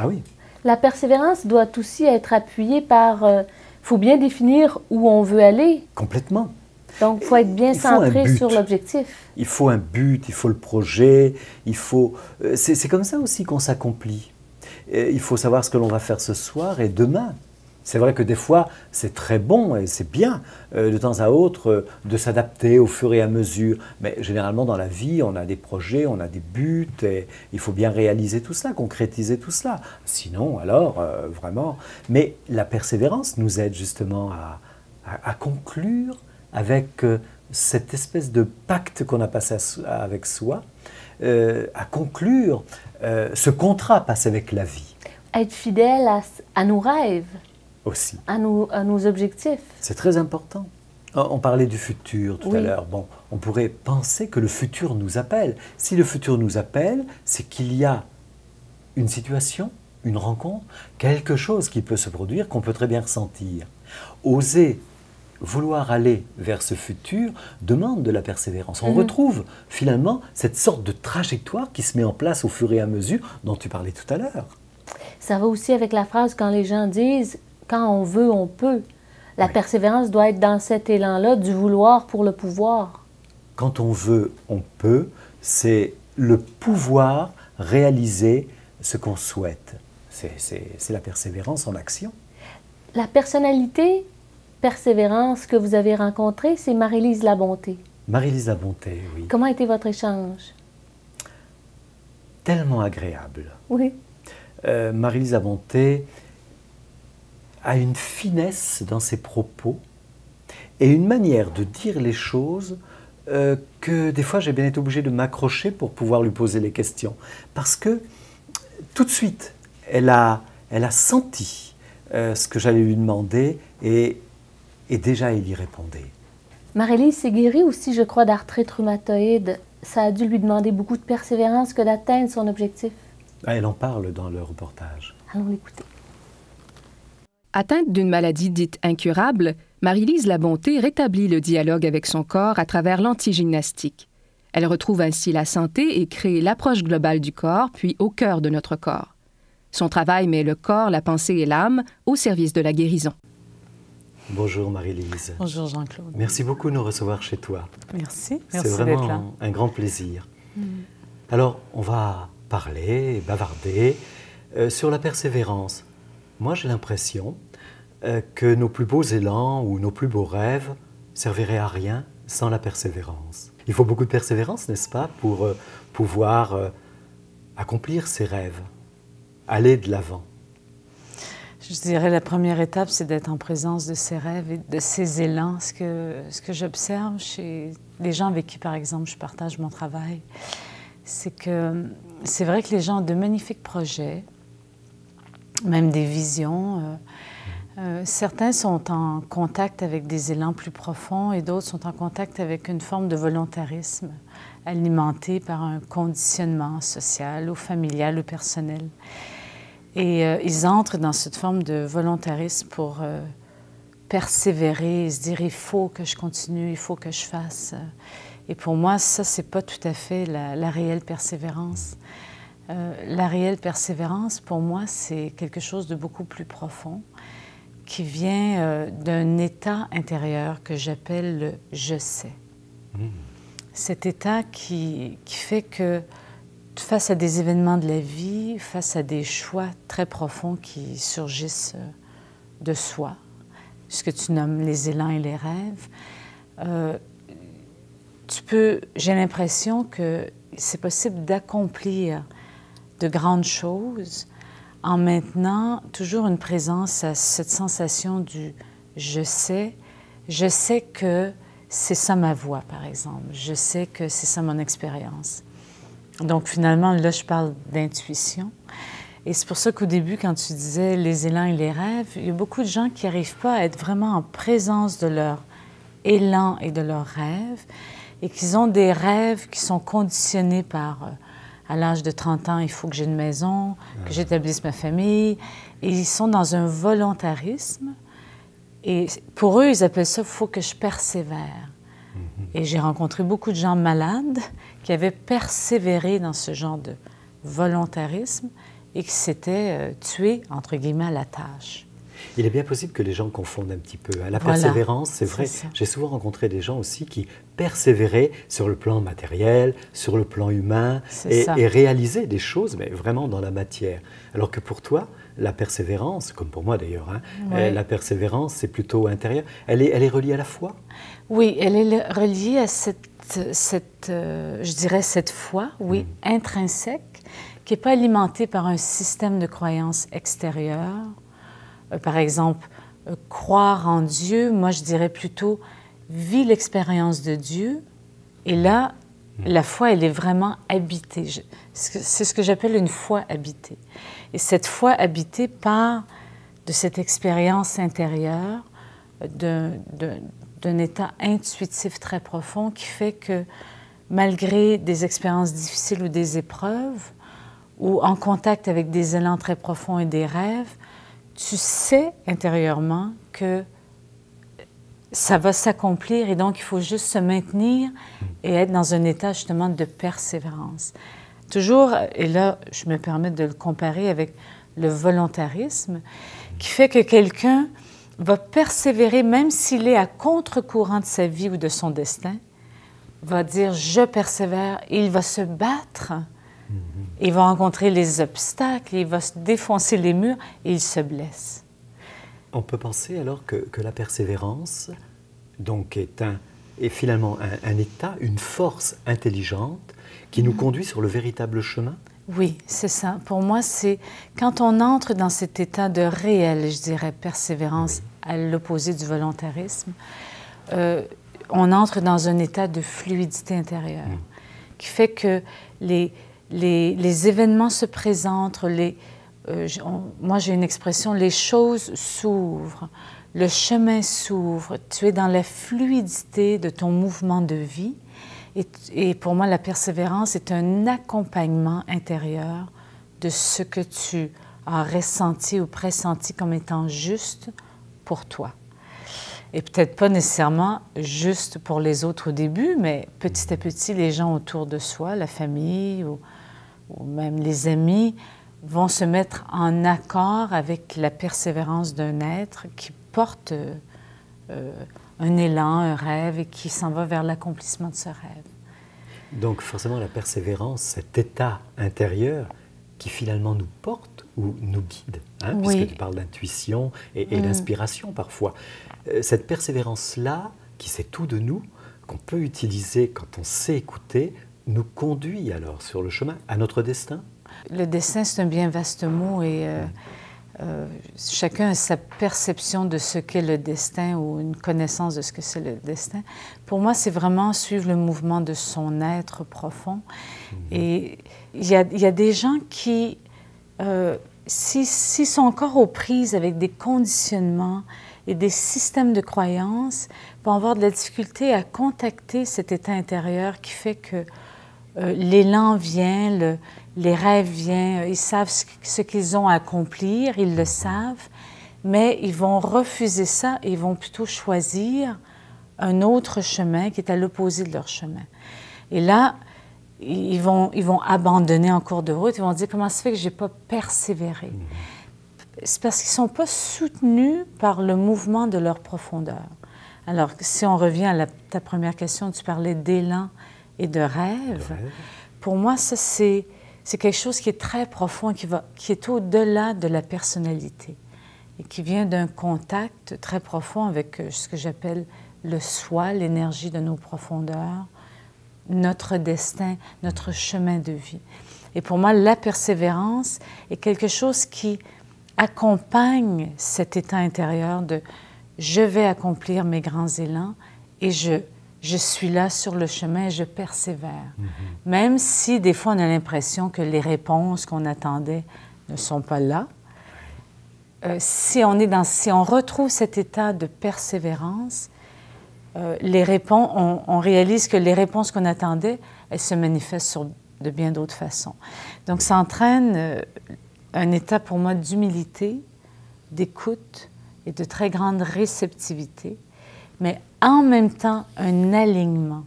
Ah oui. La persévérance doit aussi être appuyée par... Il faut bien définir où on veut aller. Complètement. Donc, il faut être bien centré sur l'objectif. Il faut un but, il faut le projet, il faut... C'est comme ça aussi qu'on s'accomplit. Il faut savoir ce que l'on va faire ce soir et demain. C'est vrai que des fois, c'est très bon et c'est bien de temps à autre de s'adapter au fur et à mesure. Mais généralement, dans la vie, on a des projets, on a des buts et il faut bien réaliser tout cela, concrétiser tout cela. Sinon, alors, vraiment... Mais la persévérance nous aide justement à conclure avec cette espèce de pacte qu'on a passé avec soi, à conclure ce contrat passé avec la vie. Être fidèle à nos rêves. Aussi. À nos objectifs. C'est très important. On parlait du futur tout à l'heure. Bon, on pourrait penser que le futur nous appelle. Si le futur nous appelle, c'est qu'il y a une situation, une rencontre, quelque chose qui peut se produire, qu'on peut très bien ressentir. Oser vouloir aller vers ce futur demande de la persévérance. On retrouve finalement cette sorte de trajectoire qui se met en place au fur et à mesure dont tu parlais tout à l'heure. Ça va aussi avec la phrase quand les gens disent « quand on veut, on peut ». La persévérance doit être dans cet élan-là du vouloir pour le pouvoir. Quand on veut, on peut, c'est le pouvoir réaliser ce qu'on souhaite. C'est la persévérance en action. La personnalité persévérance que vous avez rencontrée, c'est Marie-Lise Labonté. Marie-Lise Labonté, oui. Comment a été votre échange? Tellement agréable. Oui. Marie-Lise Labonté a une finesse dans ses propos et une manière de dire les choses que des fois j'ai bien été obligé de m'accrocher pour pouvoir lui poser les questions. Parce que tout de suite, elle a senti ce que j'allais lui demander et déjà elle y répondait. Marie-Lise s'est guérie aussi, je crois, d'arthrite rhumatoïde. Ça a dû lui demander beaucoup de persévérance que d'atteindre son objectif. Elle en parle dans le reportage. Allons l'écouter. Atteinte d'une maladie dite incurable, Marie-Lise Labonté rétablit le dialogue avec son corps à travers l'antigymnastique. Elle retrouve ainsi la santé et crée l'approche globale du corps, puis au cœur de notre corps. Son travail met le corps, la pensée et l'âme au service de la guérison. Bonjour Marie-Lise. Bonjour Jean-Claude. Merci beaucoup de nous recevoir chez toi. Merci. C'est vraiment un grand plaisir. Alors, on va parler, bavarder sur la persévérance. Moi, j'ai l'impression que nos plus beaux élans ou nos plus beaux rêves serviraient à rien sans la persévérance. Il faut beaucoup de persévérance, n'est-ce pas, pour pouvoir accomplir ses rêves, aller de l'avant. Je dirais la première étape, c'est d'être en présence de ses rêves et de ses élans. Ce que j'observe chez les gens avec qui, par exemple, je partage mon travail, c'est que c'est vrai que les gens ont de magnifiques projets, même des visions. Certains sont en contact avec des élans plus profonds et d'autres sont en contact avec une forme de volontarisme alimenté par un conditionnement social ou familial ou personnel. Et ils entrent dans cette forme de volontarisme pour persévérer et se dire « il faut que je continue, il faut que je fasse ». Et pour moi, ça, c'est pas tout à fait la réelle persévérance. La réelle persévérance, pour moi, c'est quelque chose de beaucoup plus profond qui vient d'un état intérieur que j'appelle le « je sais ». Cet état qui fait que face à des événements de la vie, face à des choix très profonds qui surgissent de soi, ce que tu nommes les élans et les rêves, j'ai l'impression que c'est possible d'accomplir de grandes choses en maintenant toujours une présence à cette sensation du « je sais que c'est ça ma voie, par exemple. Je sais que c'est ça mon expérience. » Donc, finalement, là, je parle d'intuition. Et c'est pour ça qu'au début, quand tu disais les élans et les rêves, il y a beaucoup de gens qui n'arrivent pas à être vraiment en présence de leur élan et de leurs rêves et qu'ils ont des rêves qui sont conditionnés par à l'âge de 30 ans, il faut que j'ai une maison, que j'établisse ma famille. Et ils sont dans un volontarisme. Et pour eux, ils appellent ça « il faut que je persévère ». Et j'ai rencontré beaucoup de gens malades qui avaient persévéré dans ce genre de volontarisme et qui s'était tué, entre guillemets, à la tâche. Il est bien possible que les gens confondent un petit peu. La Voilà, persévérance, c'est vrai. J'ai souvent rencontré des gens aussi qui persévéraient sur le plan matériel, sur le plan humain, et réalisaient des choses, mais vraiment dans la matière. Alors que pour toi, la persévérance, comme pour moi d'ailleurs, hein, la persévérance, c'est plutôt intérieur. Elle est reliée à la foi? Oui, elle est reliée à je dirais cette foi, oui, intrinsèque, qui n'est pas alimentée par un système de croyances extérieures. Par exemple, croire en Dieu, moi je dirais plutôt vis l'expérience de Dieu. Et là, la foi, elle est vraiment habitée. C'est ce que j'appelle une foi habitée. Et cette foi habitée part de cette expérience intérieure, d'un état intuitif très profond qui fait que malgré des expériences difficiles ou des épreuves, ou en contact avec des élans très profonds et des rêves, tu sais intérieurement que ça va s'accomplir et donc il faut juste se maintenir et être dans un état justement de persévérance. Toujours, et là je me permets de le comparer avec le volontarisme, qui fait que quelqu'un va persévérer même s'il est à contre-courant de sa vie ou de son destin, va dire « je persévère » et il va se battre. Il va rencontrer les obstacles, il va se défoncer les murs et il se blesse. On peut penser alors que la persévérance donc est finalement un état, une force intelligente qui nous conduit sur le véritable chemin? Oui, c'est ça. Pour moi, c'est quand on entre dans cet état de réelle, je dirais, persévérance à l'opposé du volontarisme, on entre dans un état de fluidité intérieure qui fait que les événements se présentent, moi j'ai une expression, les choses s'ouvrent, le chemin s'ouvre, tu es dans la fluidité de ton mouvement de vie. Et pour moi, la persévérance est un accompagnement intérieur de ce que tu as ressenti ou pressenti comme étant juste pour toi. Et peut-être pas nécessairement juste pour les autres au début, mais petit à petit, les gens autour de soi, la famille ou même les amis, vont se mettre en accord avec la persévérance d'un être qui porte un élan, un rêve et qui s'en va vers l'accomplissement de ce rêve. Donc forcément la persévérance, cet état intérieur qui finalement nous porte ou nous guide, hein, puisque tu parles d'intuition et d'inspiration parfois. Cette persévérance-là, qui sait tout de nous, qu'on peut utiliser quand on sait écouter, nous conduit alors sur le chemin, à notre destin? Le destin, c'est un bien vaste mot et chacun a sa perception de ce qu'est le destin ou une connaissance de ce que c'est le destin. Pour moi, c'est vraiment suivre le mouvement de son être profond. Et il y a des gens qui, s'ils sont encore aux prises avec des conditionnements et des systèmes de croyances, vont avoir de la difficulté à contacter cet état intérieur qui fait que l'élan vient, les rêves viennent, ils savent ce qu'ils ont à accomplir, ils le savent, mais ils vont refuser ça et ils vont plutôt choisir un autre chemin qui est à l'opposé de leur chemin. Et là, ils vont abandonner en cours de route, ils vont dire « Comment ça fait que je n'ai pas persévéré? » C'est parce qu'ils ne sont pas soutenus par le mouvement de leur profondeur. Alors, si on revient à ta première question, tu parlais d'élan et de rêve. Pour moi, ça, c'est quelque chose qui est très profond, qui est au-delà de la personnalité et qui vient d'un contact très profond avec ce que j'appelle le soi, l'énergie de nos profondeurs, notre destin, notre chemin de vie. Et pour moi, la persévérance est quelque chose qui accompagne cet état intérieur de « je vais accomplir mes grands élans et je suis là sur le chemin et je persévère. Même si des fois on a l'impression que les réponses qu'on attendait ne sont pas là, si on retrouve cet état de persévérance, on réalise que les réponses qu'on attendait, elles se manifestent de bien d'autres façons. Donc ça entraîne un état pour moi d'humilité, d'écoute et de très grande réceptivité, mais en même temps un alignement.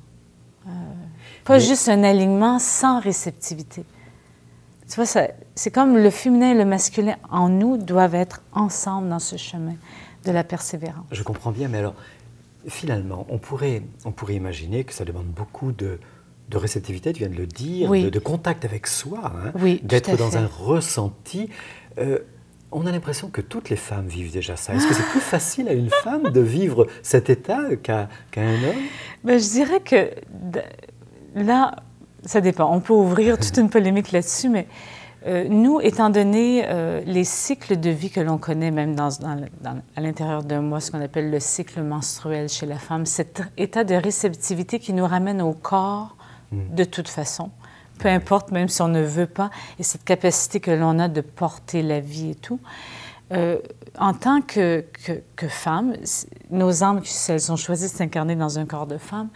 Pas juste un alignement sans réceptivité. Tu vois, c'est comme le féminin et le masculin en nous doivent être ensemble dans ce chemin de la persévérance. Je comprends bien, mais alors, finalement, on pourrait imaginer que ça demande beaucoup de réceptivité, tu viens de le dire, oui. de contact avec soi, hein, oui, d'être dans un ressenti. On a l'impression que toutes les femmes vivent déjà ça. Est-ce que c'est plus facile à une femme de vivre cet état qu'à un homme? Ben, je dirais que là, ça dépend. On peut ouvrir toute une polémique là-dessus, mais nous, étant donné les cycles de vie que l'on connaît, même à l'intérieur d'un mois, ce qu'on appelle le cycle menstruel chez la femme, cet état de réceptivité qui nous ramène au corps de toute façon, peu importe, même si on ne veut pas, et cette capacité que l'on a de porter la vie et tout. En tant que femme, nos âmes, si elles ont choisi de s'incarner dans un corps de femme,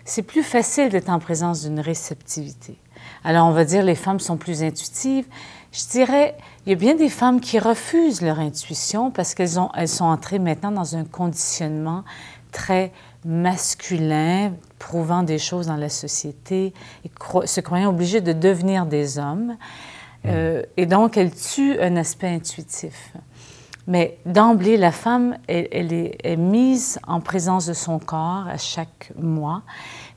c'est plus facile d'être en présence d'une réceptivité. Alors, on va dire les femmes sont plus intuitives. Je dirais, il y a bien des femmes qui refusent leur intuition parce qu'elles sont entrées maintenant dans un conditionnement très masculin, prouvant des choses dans la société, et se croyant obligées de devenir des hommes. Et donc, elles tuent un aspect intuitif. Mais d'emblée, la femme, elle est mise en présence de son corps à chaque mois.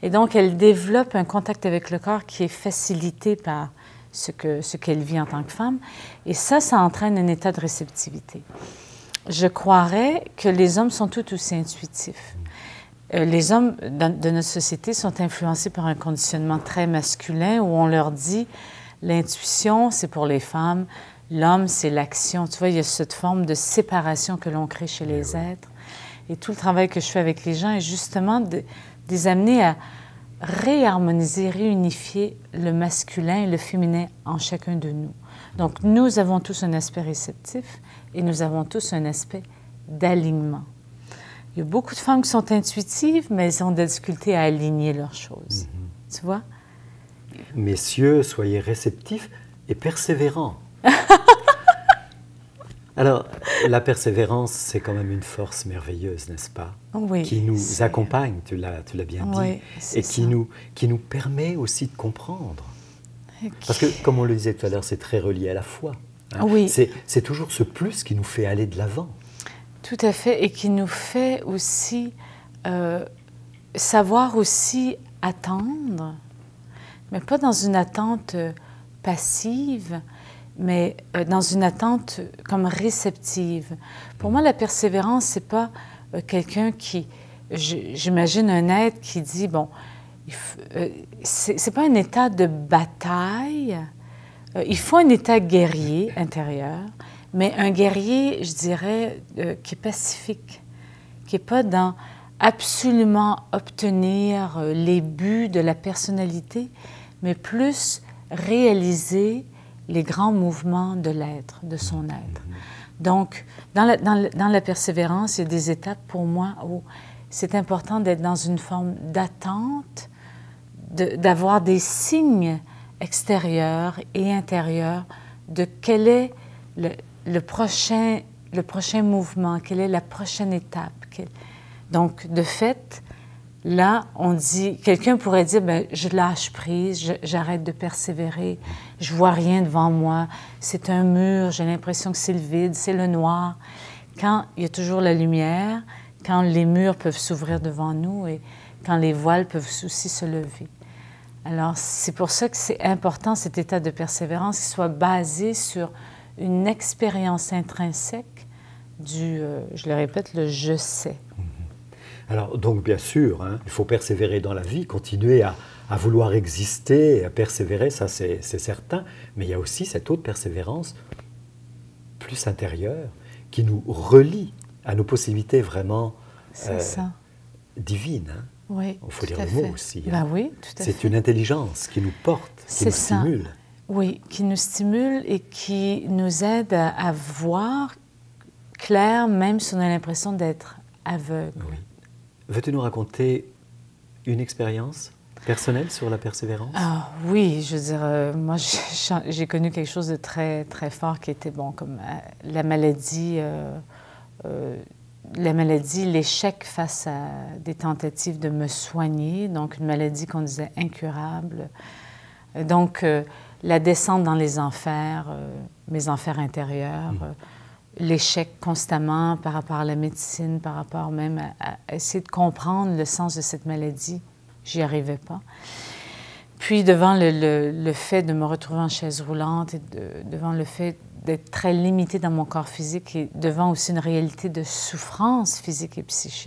Et donc, elle développe un contact avec le corps qui est facilité par ce qu'elle vit en tant que femme. Et ça entraîne un état de réceptivité. Je croirais que les hommes sont tout aussi intuitifs. Les hommes de notre société sont influencés par un conditionnement très masculin où on leur dit l'intuition, c'est pour les femmes, l'homme, c'est l'action. Tu vois, il y a cette forme de séparation que l'on crée chez les êtres. Et tout le travail que je fais avec les gens est justement de les amener à réharmoniser, réunifier le masculin et le féminin en chacun de nous. Donc, nous avons tous un aspect réceptif et nous avons tous un aspect d'alignement. Il y a beaucoup de femmes qui sont intuitives, mais elles ont des difficultés à aligner leurs choses. Tu vois? Messieurs, soyez réceptifs et persévérants. Alors, la persévérance, c'est quand même une force merveilleuse, n'est-ce pas? Oui. Qui nous accompagne, tu l'as bien dit, oui, et qui nous permet aussi de comprendre. Parce que, comme on le disait tout à l'heure, c'est très relié à la foi. Hein? Oui. C'est toujours ce plus qui nous fait aller de l'avant. Tout à fait, et qui nous fait aussi savoir aussi attendre, mais pas dans une attente passive, mais dans une attente comme réceptive. Pour moi, la persévérance, c'est pas quelqu'un qui... J'imagine un être qui dit, bon, c'est pas un état de bataille, il faut un état guerrier intérieur, mais un guerrier, je dirais, qui est pacifique, qui n'est pas dans absolument obtenir les buts de la personnalité, mais plus réaliser les grands mouvements de l'être, de son être. Donc, dans la persévérance, il y a des étapes pour moi où c'est important d'être dans une forme d'attente, d'avoir des signes extérieurs et intérieurs de quel est le prochain mouvement, quelle est la prochaine étape. Donc, de fait, là, on dit, quelqu'un pourrait dire, bien, je lâche prise, j'arrête de persévérer, je vois rien devant moi, c'est un mur, j'ai l'impression que c'est le vide, c'est le noir. Quand il y a toujours la lumière, quand les murs peuvent s'ouvrir devant nous et quand les voiles peuvent aussi se lever. Alors, c'est pour ça que c'est important, cet état de persévérance, qui soit basé sur une expérience intrinsèque du, je le répète, le « je sais ». Alors, donc, bien sûr, hein, il faut persévérer dans la vie, continuer à vouloir exister, à persévérer, ça c'est certain, mais il y a aussi cette autre persévérance plus intérieure qui nous relie à nos possibilités vraiment divines. Hein. Oui, il faut dire le mot aussi. Hein. Ben oui, tout à fait. C'est une intelligence qui nous porte, qui nous stimule. Oui, qui nous stimule et qui nous aide à voir clair, même si on a l'impression d'être aveugle. Oui. Veux-tu nous raconter une expérience personnelle sur la persévérance? Ah, oui, je veux dire, moi, j'ai connu quelque chose de très, très fort qui était, bon, comme la maladie, l'échec face à des tentatives de me soigner, donc une maladie qu'on disait incurable. Donc, la descente dans les enfers, mes enfers intérieurs, l'échec constamment par rapport à la médecine, par rapport même à essayer de comprendre le sens de cette maladie. J'y arrivais pas. Puis devant le fait de me retrouver en chaise roulante et devant le fait d'être très limitée dans mon corps physique et devant aussi une réalité de souffrance physique et psychique,